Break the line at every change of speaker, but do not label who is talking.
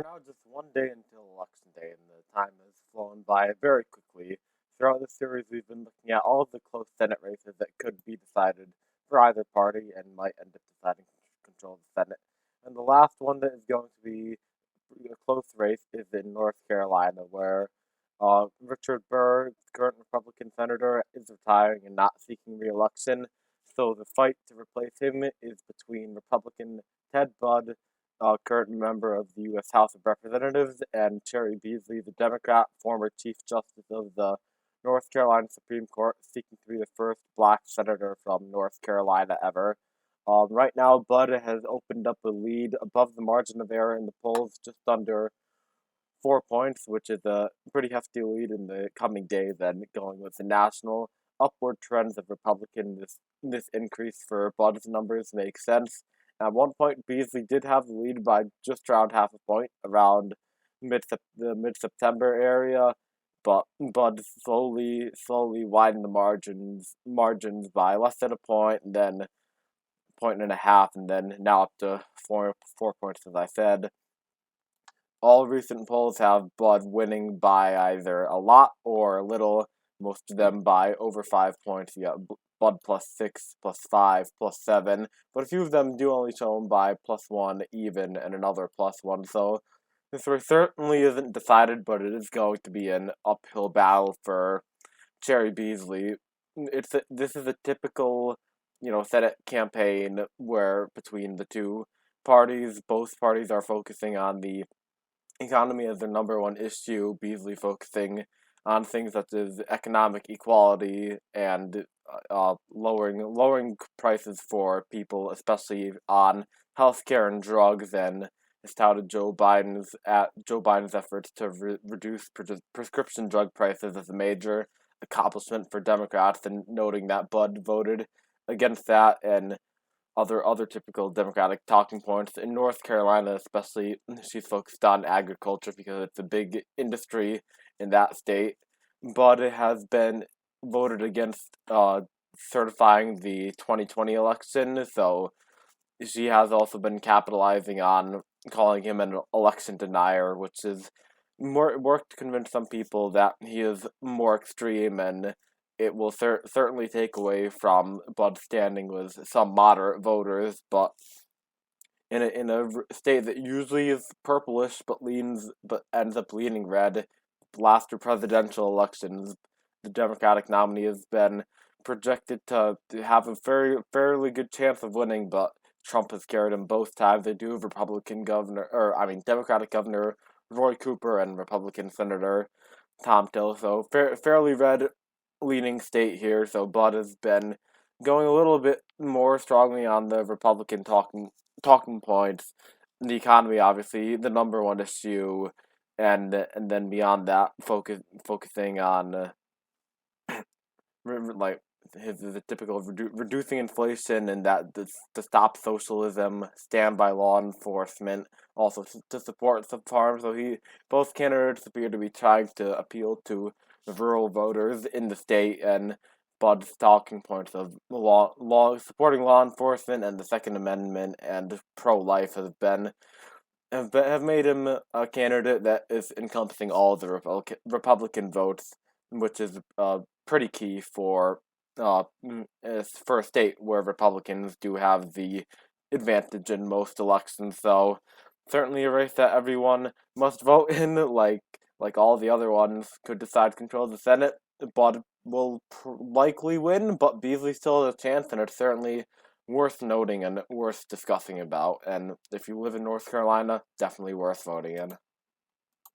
Now just one day until election day, and the time has flown by very quickly. Throughout this series, we've been looking at all of the close Senate races that could be decided for either party and might end up deciding control of the Senate. And the last one that is going to be a close race is in North Carolina, where Richard Burr, current Republican senator, is retiring and not seeking re-election. So the fight to replace him is between Republican Ted Budd, current member of the U.S. House of Representatives, and Cheri Beasley, the Democrat, former Chief Justice of the North Carolina Supreme Court, seeking to be the first black senator from North Carolina ever. Right now, Budd has opened up a lead above the margin of error in the polls, just under 4 points, which is a pretty hefty lead in the coming days, and going with the national upward trends of Republican, this increase for Budd's numbers makes sense. At one point, Beasley did have the lead by just around half a point, around the mid September area, but Bud slowly widened the margins by less than a point, and then a point and a half, and then now up to 4 points, as I said. All recent polls have Bud winning by either a lot or a little, most of them by over 5 points. You got Bud +6, +5, +7, but a few of them do only show him by +1 even and another +1. So this race certainly isn't decided, but it is going to be an uphill battle for Cheri Beasley. This is a typical, Senate campaign where between the two parties, both parties are focusing on the economy as their number one issue, Beasley focusing on things such as economic equality and lowering prices for people, especially on healthcare and drugs, and has touted Joe Biden's efforts to reduce prescription drug prices as a major accomplishment for Democrats, and noting that Bud voted against that and other typical Democratic talking points. In North Carolina, especially, she's focused on agriculture because it's a big industry in that state. But it has been voted against certifying the 2020 election, so she has also been capitalizing on calling him an election denier, which is more work to convince some people that he is more extreme, and it will certainly take away from Bud's standing with some moderate voters. But in a state that usually is purplish but ends up leaning red, last two presidential elections, the Democratic nominee has been projected to have a fairly good chance of winning, but Trump has carried him both times. They do have Democratic Governor Roy Cooper and Republican Senator Tom Tillis. Fairly red leaning state here. So Bud has been going a little bit more strongly on the Republican talking points. The economy, obviously, the number one issue, and then beyond that, focusing on like his the typical reducing inflation, and that to stop socialism, stand by law enforcement, also to support the farm. So both candidates appear to be trying to appeal to the rural voters in the state, and Bud's talking points of supporting law enforcement and the Second Amendment and pro-life have made him a candidate that is encompassing all the Republican votes, which is pretty key for a state where Republicans do have the advantage in most elections. So certainly a race that everyone must vote in, like all the other ones. Could decide control of the Senate. Bud will likely win, but Beasley still has a chance, and it's certainly worth noting and worth discussing about. And if you live in North Carolina, definitely worth voting in.